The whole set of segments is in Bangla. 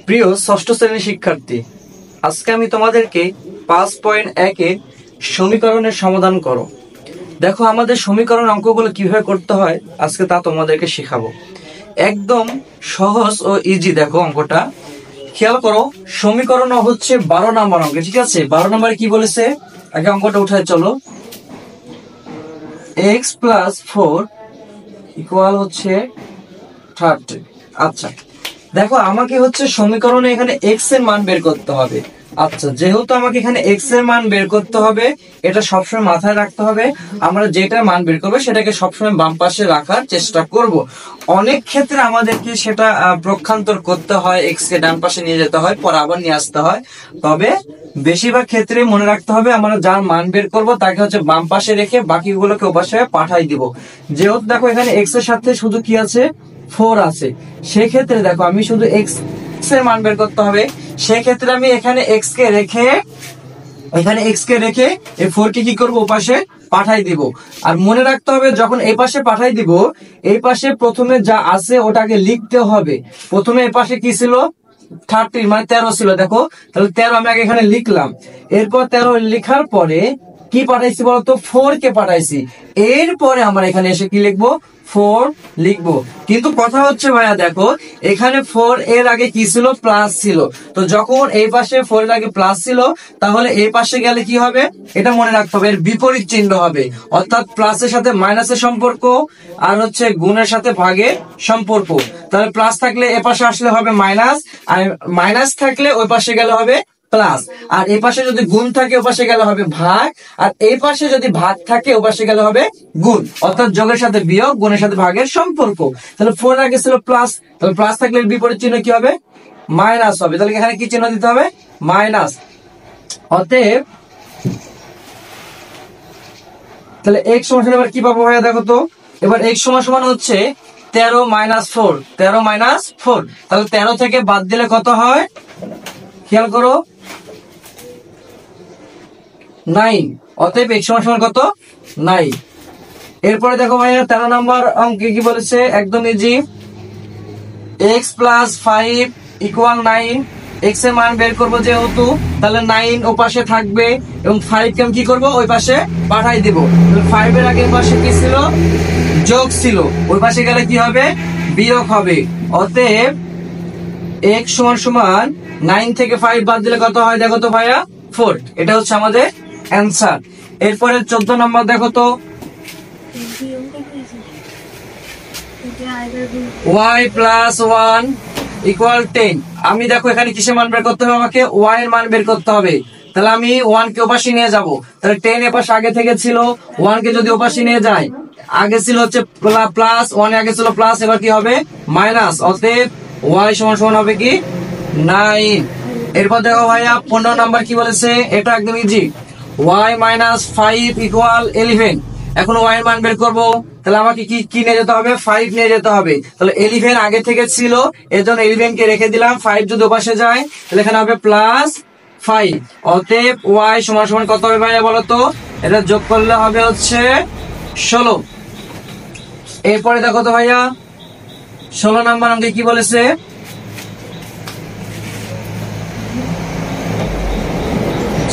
প্রিয় ষষ্ঠ শ্রেণীর শিক্ষার্থী, আজকে আমি তোমাদেরকে 5.1 এর সমীকরণের সমাধান করো। দেখো আমাদের সমীকরণ অঙ্কগুলো কিভাবে করতে হয় আজকে তা তোমাদেরকে শেখাবো। একদম সহজ ও ইজি। দেখো অঙ্কটা খেয়াল করো, সমীকরণ হচ্ছে 12 নম্বর অঙ্ক। ঠিক আছে, 12 নম্বরে কি বলেছে, আগে অঙ্কটা উঠায় চলো। x + 4 = হচ্ছে 30। আচ্ছা দেখো, আমাকে হচ্ছে সমীকরণে এখানে x এর মান বের করতে হবে। আচ্ছা, যেহেতু আমাকে এখানে x এর মান বের করতে হবে, এটা সবসময় মাথায় রাখতে হবে। আমরা যেটা মান বের করবো সেটাকে সবসময় বাম পাশে রাখার চেষ্টা করব। অনেক ক্ষেত্রে আমাদেরকে সেটা প্রক্ষান্তর করতে হয়, x কে ডান পাশে নিয়ে যেতে হয়, পরে আবার নিয়ে আসতে হয়। তবে বেশিরভাগ ক্ষেত্রে মনে রাখতে হবে, আমরা যার মান বের করব তাকে হচ্ছে বাম পাশে রেখে বাকিগুলোকে ওপাশে পাঠাই দিব। যেহেতু দেখো এখানে x এর সাথে শুধু কি আছে, 4 আছে, সেক্ষেত্রে দেখো আমি শুধু x এর মান বের করতে হবে। সেক্ষেত্রে আমি এখানে x কে রেখে এই 4 কে কি করব, ওপাশে পাঠাই দিব। আর মনে রাখতে হবে, যখন এই পাশে পাঠাই দিব, এই পাশে প্রথমে যা আছে ওটাকে লিখতে হবে। প্রথমে এই পাশে কি ছিল, 30 মানে 13 ছিল। দেখো তাহলে 13 আমি আগে এখানে লিখলাম। এরপর 13 লেখার পরে কি পাঠাইছি বলতো, 4 কে পাঠাইছি। এরপরে আমরা এখানে এসে কি লিখবো, 4 লিখবো। কিন্তু কথা হচ্ছে ভাইয়া, দেখো এখানে 4 এর আগে কি ছিল, প্লাস ছিল। তো যখন এই পাশে 4 এর আগে প্লাস ছিল, তাহলে এই পাশে গেলে কি হবে, এটা মনে রাখতে হবে, এর বিপরীত চিহ্ন হবে। অর্থাৎ প্লাসের সাথে মাইনাসের সম্পর্ক, আর হচ্ছে গুণের সাথে ভাগের সম্পর্ক। তাহলে প্লাস থাকলে এ পাশে আসলে হবে মাইনাস, আর মাইনাস থাকলে ওই পাশে গেলে হবে প্লাস। আর এই পাশে যদি গুণ থাকে ও পাশে গেলে হবে ভাগ, আর এই পাশে যদি ভাগ থাকে ও পাশে গেলে হবে গুণ। অর্থাৎ যোগের সাথে বিয়োগ, গুণের সাথে ভাগের সম্পর্ক। তাহলে 4 আগে ছিল প্লাস, তাহলে প্লাস থাকলে বিপরীত চিহ্ন কি হবে, মাইনাস হবে। তাহলে এখানে কি চিহ্ন দিতে হবে, মাইনাস। অতএব তাহলে x সমান এবার কি পাবো ভাইয়া, দেখো তো এবার x সমান হচ্ছে 13 - 4, 13 - 4। তাহলে 13 থেকে বাদ দিলে কত হয়, খেয়াল করো, 9। অতএব x সমান কত, 9। এরপরে দেখো ভাইয়া 13 নম্বর অঙ্কে কি বলেছে, একদম ইজি। x + 5 = 9। x এর মান বের করবো যেহেতু, তাহলে 9 ও পাশে থাকবে এবং 5 কে আমি কি করবো, ওই পাশে পাঠাই দিব। 5 এর আগের পাশে কি ছিল, যোগ ছিল, ওই পাশে গেলে কি হবে, বিয়োগ হবে। অতএব x সমান 9 থেকে 5 বাদ দিলে কত হয়, দেখো তো ভাইয়া, 4। এটা হচ্ছে আমাদের অ্যান্সার। এরপরে 14 নম্বর দেখো তো, y + 1 = 10। আমি দেখো এখানে কিসের মান বের করতে হবে, আমাকে y এর মান বের করতে হবে। তাহলে আমি 1 কে ওপাশে নিয়ে যাব। তাহলে 10 এপাশে আগে থেকে ছিল, 1 কে যদি ওপাশে নিয়ে যাই, আগে ছিল হচ্ছে প্লাস, 1 এ আগে ছিল প্লাস, এবার কি হবে, মাইনাস। অতএব y সমান হবে কি, 9। এরপর দেখো ভাইয়া 15 নাম্বার কি বলেছে, এটা একদম ইজি। y - 5 = 11। এখন y এর মান বের করবো, তাহলে আমাকে কি নিয়ে যেতে হবে, 5 নিয়ে যেতে হবে। তাহলে 11 আগে থেকে ছিল, এর জন্য 11 কে রেখে দিলাম। 5 যদি ওপাশে যায় তাহলে এখানে হবে +5। অতএব y সমান কত হবে ভাইয়া বলো তো, এটা যোগ করলে হবে হচ্ছে 16। এরপরে দেখো তো ভাইয়া 16 নাম্বার অঙ্কে কি বলেছে,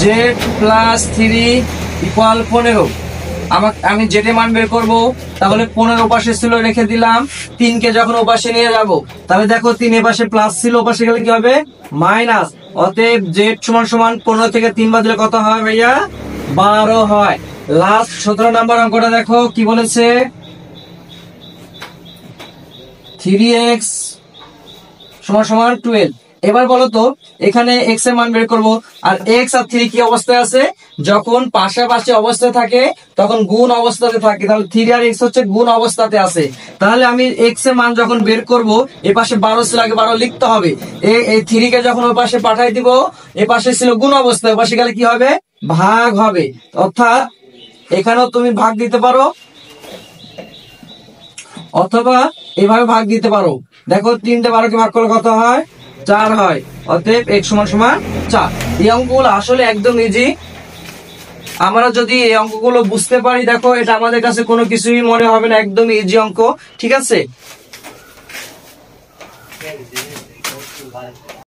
z + 3 = 15। আমি যেটা মান বের করবো, তাহলে 15 ওপাশে ছিল, রেখে দিলাম। 3 কে যখন ওপাশে নিয়ে যাব, তাহলে দেখো 3 এপাশে প্লাস ছিল, ওপাশে গেলে কি হবে, মাইনাস। অতএব z সমান 15 থেকে 3 বাদ দিলে কত হয় ভাইয়া, 12 হয়। লাস্ট 17 নাম্বার অঙ্কটা দেখো কি বলেছে, 3x = 12। এবার বলো তো, এখানে x এর মান বের করবো, আর x আর 3 কি অবস্থায় আছে, যখন পাশাপাশি অবস্থায় থাকে তখন গুণ অবস্থাতে থাকে। তাহলে 3 আর x হচ্ছে গুণ অবস্থাতে আছে। তাহলে আমি x এর মান যখন বের করব, এ পাশে 12 ছিল, আগে 12 লিখতে হবে। এই 3 কে যখন ওই পাশে পাঠাই দিব, এ পাশে ছিল গুণ অবস্থায়, ওই পাশে গেলে কি হবে, ভাগ হবে। অর্থাৎ এখানেও তুমি ভাগ দিতে পারো, অথবা এভাবে ভাগ দিতে পারো। দেখো 3 তে 12 কে ভাগ করলে কত হয়, 4 হয়। অতএব x সমান 4। এই অঙ্কগুলো আসলে একদম ইজি। আমরা যদি এই অঙ্কগুলো বুঝতে পারি, দেখো এটা আমাদের কাছে কোনো কিছুই মনে হবে না, একদম ইজি অঙ্ক। ঠিক আছে।